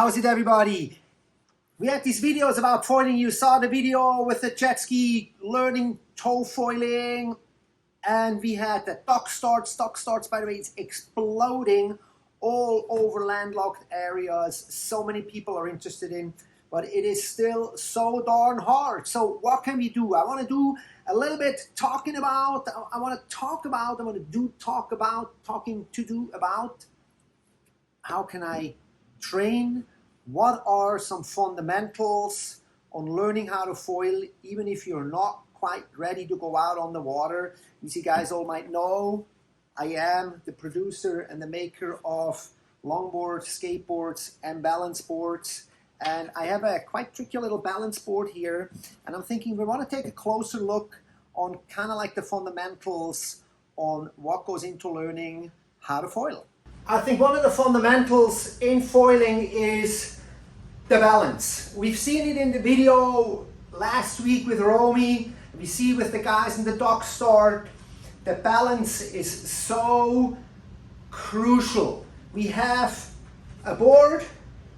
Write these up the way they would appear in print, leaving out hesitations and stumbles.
How's it, everybody? We had these videos about foiling. You saw the video with the jet ski learning tow foiling, and we had the dock starts. Dock starts, by the way, it's exploding all over landlocked areas. So many people are interested in, but it is still so darn hard. So what can we do? I want to do a little bit talking about how can I train? What are some fundamentals on learning how to foil, even if you're not quite ready to go out on the water? You guys all might know I am the producer and the maker of longboards, skateboards, and balance boards. And I have a quite tricky little balance board here. And I'm thinking we want to take a closer look on kind of like the fundamentals on what goes into learning how to foil. I think one of the fundamentals in foiling is the balance. We've seen it in the video last week with Romy. We see with the guys in the dock start. The balance is so crucial. We have a board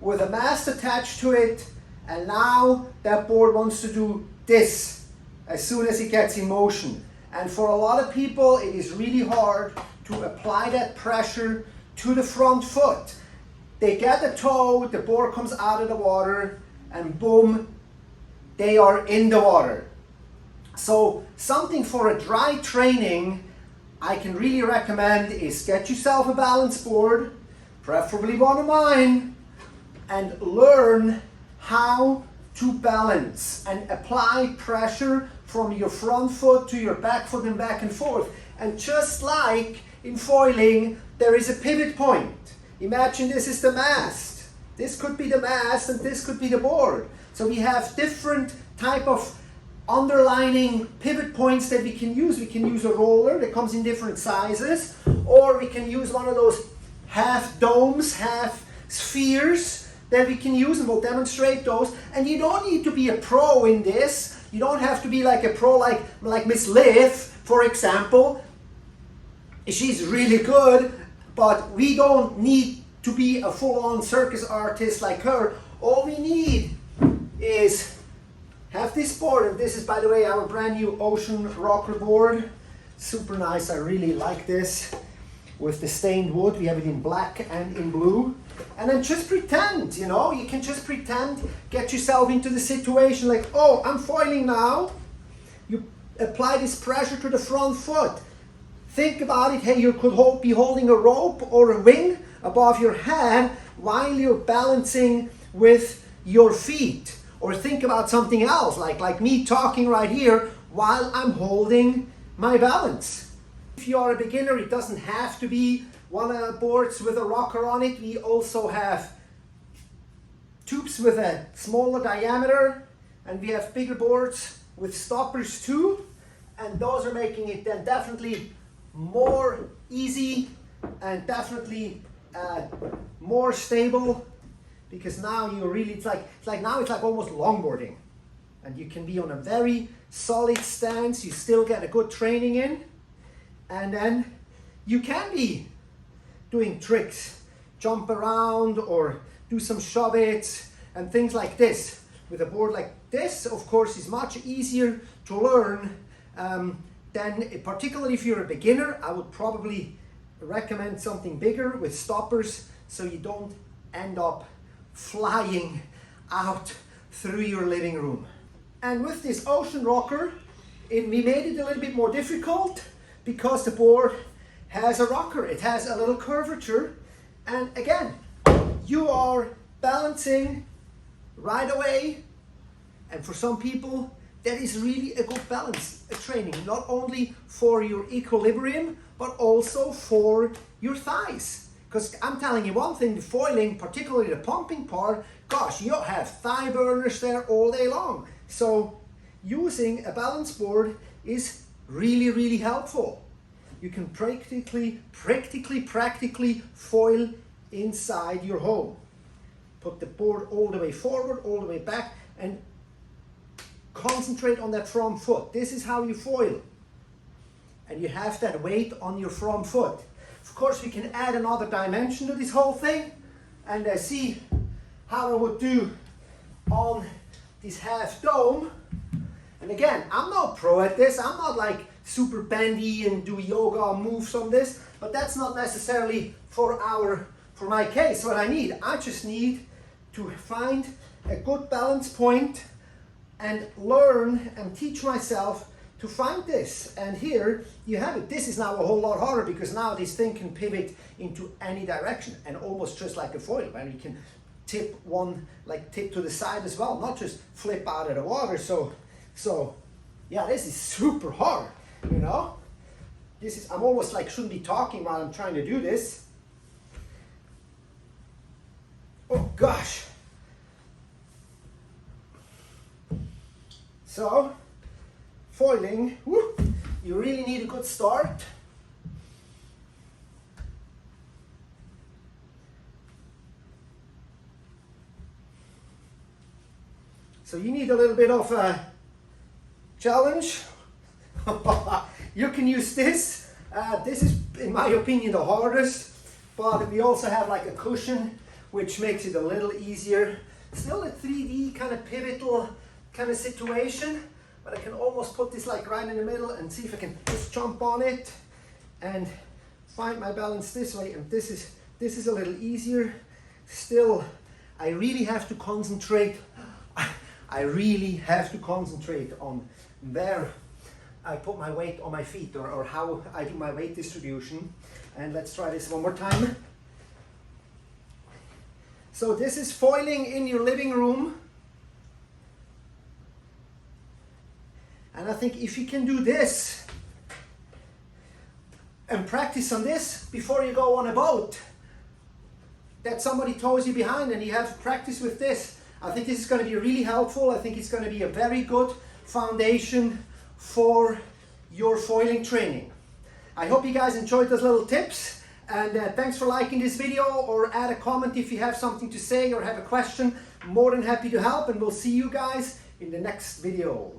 with a mast attached to it, and now that board wants to do this as soon as it gets in motion. And for a lot of people, it is really hard to apply that pressure to the front foot. They get the toe, the board comes out of the water, and boom, they are in the water. So something for a dry training I can really recommend is get yourself a balance board, preferably one of mine, and learn how to balance and apply pressure from your front foot to your back foot and back and forth. And just like in foiling, there is a pivot point. Imagine this is the mast. This could be the mast and this could be the board. So we have different type of underlining pivot points that we can use. We can use a roller that comes in different sizes, or we can use one of those half domes, half spheres that we can use, and we'll demonstrate those. And you don't need to be a pro in this. You don't have to be like a pro like Miss Liv, for example. She's really good, but we don't need to be a full-on circus artist like her. All we need is have this board, and this is, by the way, our brand new Ocean Rocker board. Super nice, I really like this. With the stained wood, we have it in black and in blue. And then just pretend, you know, you can just pretend, get yourself into the situation like, oh, I'm foiling now. You apply this pressure to the front foot. Think about it, hey, you could be holding a rope or a wing above your head while you're balancing with your feet. Or think about something else, like me talking right here while I'm holding my balance. If you are a beginner, it doesn't have to be one of the boards with a rocker on it. We also have tubes with a smaller diameter, and we have bigger boards with stoppers too. And those are making it then definitely more easy and definitely more stable, because now you really it's like almost longboarding, and you can be on a very solid stance. You still get a good training in, and then you can be doing tricks, jump around or do some shove-its and things like this. With a board like this, of course, is much easier to learn. Then, particularly if you're a beginner, I would probably recommend something bigger with stoppers so you don't end up flying out through your living room. And with this Ocean Rocker, we made it a little bit more difficult because the board has a rocker. It has a little curvature. And again, you are balancing right away. And for some people, that is really a good balance training, not only for your equilibrium, but also for your thighs. Because I'm telling you one thing, the foiling, particularly the pumping part, gosh, you'll have thigh burners there all day long. So using a balance board is really, really helpful. You can practically foil inside your home. Put the board all the way forward, all the way back, and concentrate on that front foot. This is how you foil. And you have that weight on your front foot. Of course, we can add another dimension to this whole thing and see how I would do on this half dome. And again, I'm not pro at this. I'm not like super bendy and do yoga moves on this, but that's not necessarily for my case. What I just need to find a good balance point and learn and teach myself to find this. And here you have it. This is now a whole lot harder because now this thing can pivot into any direction and almost just like a foil, where you can tip to the side as well, not just flip out of the water. So yeah, this is super hard, you know. I'm almost like shouldn't be talking while I'm trying to do this. Oh gosh. So, foiling, whoo, you really need a good start. So you need a little bit of a challenge. You can use this. This is, in my opinion, the hardest, but we also have like a cushion, which makes it a little easier. Still a 3D kind of pivotal kind of situation, but I can almost put this like right in the middle and see if I can just jump on it and find my balance this way. And this is a little easier. Still, I really have to concentrate. I really have to concentrate on where I put my weight on my feet, or how I do my weight distribution. And let's try this one more time. So this is foiling in your living room. And I think if you can do this and practice on this before you go on a boat, that somebody tows you behind and you have practice with this, I think this is going to be really helpful. I think it's going to be a very good foundation for your foiling training. I hope you guys enjoyed those little tips, and thanks for liking this video, or add a comment if you have something to say or have a question. I'm more than happy to help, and we'll see you guys in the next video.